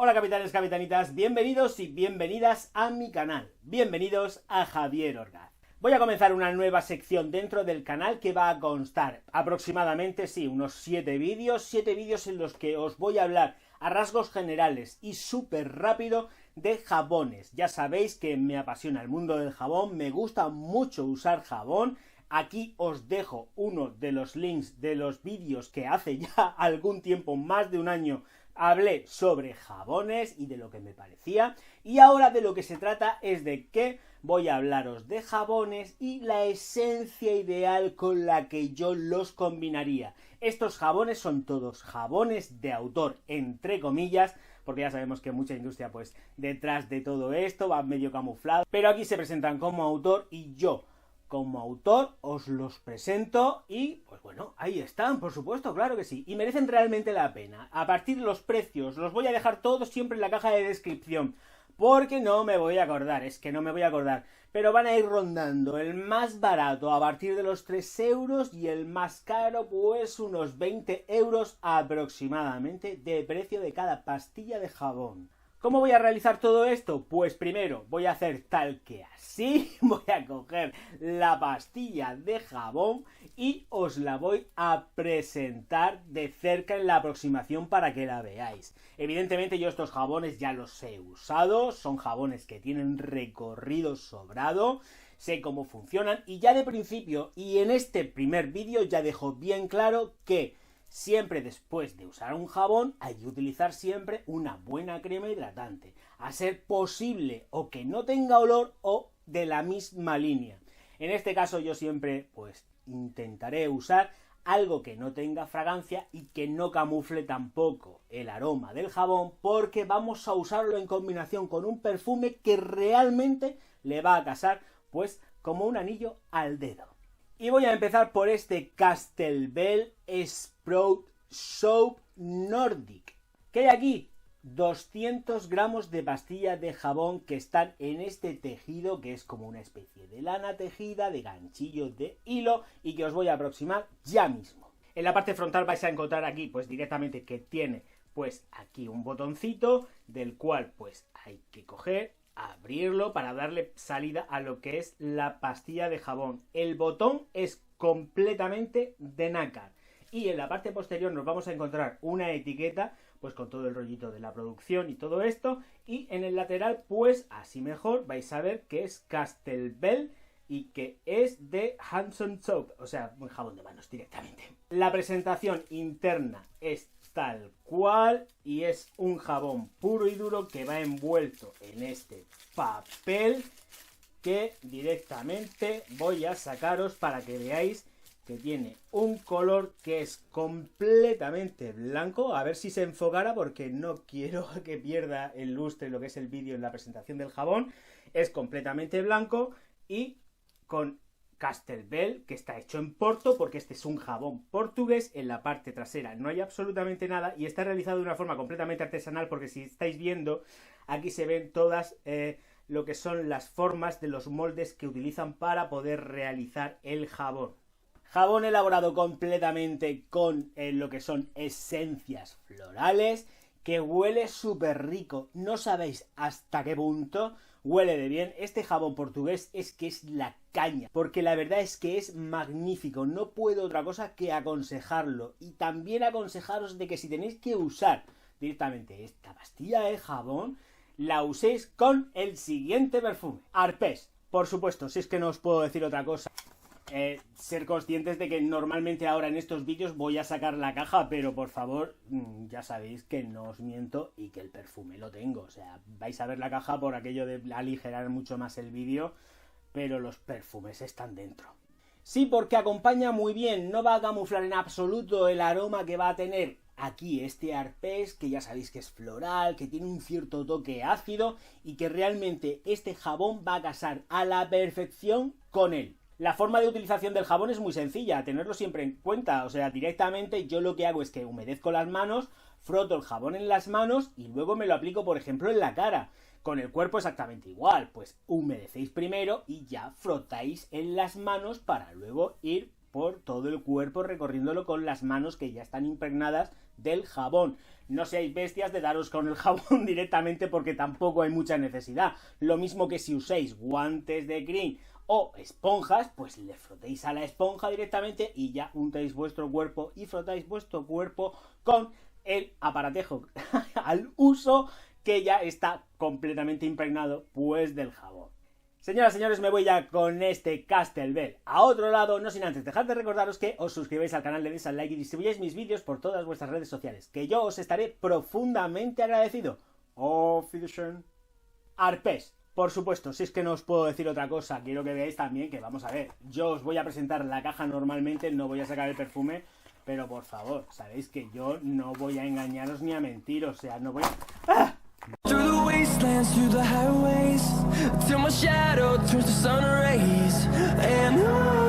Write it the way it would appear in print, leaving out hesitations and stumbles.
Hola capitanes, capitanitas, bienvenidos y bienvenidas a mi canal. Bienvenidos a Javier Orgaz. Voy a comenzar una nueva sección dentro del canal que va a constar aproximadamente, unos 7 vídeos en los que os voy a hablar a rasgos generales y súper rápido de jabones. Ya sabéis que me apasiona el mundo del jabón, me gusta mucho usar jabón. Aquí os dejo uno de los links de los vídeos que hace ya algún tiempo, más de un año, hablé sobre jabones y de lo que me parecía. Y ahora de lo que se trata es de que voy a hablaros de jabones y la esencia ideal con la que yo los combinaría. Estos jabones son todos jabones de autor, entre comillas, porque ya sabemos que mucha industria, pues, detrás de todo esto va medio camuflado. Pero aquí se presentan como autor y yo, como autor, os los presento y, pues bueno, ahí están, por supuesto, claro que sí. Y merecen realmente la pena. A partir de los precios, los voy a dejar todos siempre en la caja de descripción, porque no me voy a acordar, pero van a ir rondando el más barato a partir de los 3 euros y el más caro pues unos 20 euros aproximadamente de precio de cada pastilla de jabón. ¿Cómo voy a realizar todo esto? Pues primero voy a hacer tal que así, voy a coger la pastilla de jabón y os la voy a presentar de cerca en la aproximación para que la veáis. Evidentemente yo estos jabones ya los he usado, son jabones que tienen recorrido sobrado, sé cómo funcionan y ya de principio y en este primer vídeo ya dejo bien claro que siempre después de usar un jabón hay que utilizar siempre una buena crema hidratante, a ser posible o que no tenga olor o de la misma línea. En este caso yo siempre pues intentaré usar algo que no tenga fragancia y que no camufle tampoco el aroma del jabón, porque vamos a usarlo en combinación con un perfume que realmente le va a casar pues como un anillo al dedo. Y voy a empezar por este Castelbell Sprout Soap Nordic. ¿Qué hay aquí? 200 gramos de pastilla de jabón que están en este tejido que es como una especie de lana tejida, de ganchillo de hilo y que os voy a aproximar ya mismo. En la parte frontal vais a encontrar aquí pues directamente que tiene pues aquí un botoncito del cual pues hay que coger, abrirlo para darle salida a lo que es la pastilla de jabón. El botón es completamente de nácar y en la parte posterior nos vamos a encontrar una etiqueta pues con todo el rollito de la producción y todo esto, y en el lateral pues así mejor vais a ver que es Castelbell y que es de Hanson Soap, o sea, un jabón de manos directamente. La presentación interna es tal cual y es un jabón puro y duro que va envuelto en este papel que directamente voy a sacaros para que veáis que tiene un color que es completamente blanco. A ver si se enfocara porque no quiero que pierda el lustre lo que es el vídeo en la presentación del jabón. Es completamente blanco y con Castelbell, que está hecho en Porto, porque este es un jabón portugués. En la parte trasera no hay absolutamente nada y está realizado de una forma completamente artesanal, porque si estáis viendo, aquí se ven todas lo que son las formas de los moldes que utilizan para poder realizar el jabón. Jabón elaborado completamente con lo que son esencias florales, que huele súper rico. No sabéis hasta qué punto huele de bien. Este jabón portugués es que es la caña, porque la verdad es que es magnífico. No puedo otra cosa que aconsejarlo. Y también aconsejaros de que si tenéis que usar directamente esta pastilla de jabón, la uséis con el siguiente perfume. Arpès, por supuesto, si es que no os puedo decir otra cosa. Ser conscientes de que normalmente ahora en estos vídeos voy a sacar la caja, pero por favor, ya sabéis que no os miento y que el perfume lo tengo. O sea, vais a ver la caja por aquello de aligerar mucho más el vídeo, pero los perfumes están dentro. Sí, porque acompaña muy bien, no va a camuflar en absoluto el aroma que va a tener aquí este Arpès, que ya sabéis que es floral, que tiene un cierto toque ácido y que realmente este jabón va a casar a la perfección con él. La forma de utilización del jabón es muy sencilla, tenerlo siempre en cuenta, o sea, directamente yo lo que hago es que humedezco las manos, froto el jabón en las manos y luego me lo aplico, por ejemplo, en la cara. Con el cuerpo exactamente igual, pues humedecéis primero y ya frotáis en las manos para luego ir por todo el cuerpo recorriéndolo con las manos que ya están impregnadas del jabón. no seáis bestias de daros con el jabón directamente porque tampoco hay mucha necesidad. Lo mismo que si uséis guantes de crin o esponjas, pues le frotéis a la esponja directamente y ya untáis vuestro cuerpo y frotáis vuestro cuerpo con el aparatejo al uso que ya está completamente impregnado pues del jabón. Señoras y señores, me voy ya con este Castlebell a otro lado, no sin antes dejar de recordaros que os suscribáis al canal, le deis al like y distribuyáis mis vídeos por todas vuestras redes sociales, que yo os estaré profundamente agradecido. Auf Wiedersehen. Arpés. Por supuesto, si es que no os puedo decir otra cosa, quiero que veáis también que, vamos a ver, yo os voy a presentar la caja normalmente, no voy a sacar el perfume, pero por favor, sabéis que yo no voy a engañaros ni a mentir, o sea, no voy a... ¡Ah! Through the wastelands, through the highways, till my shadow turns to sun rays, and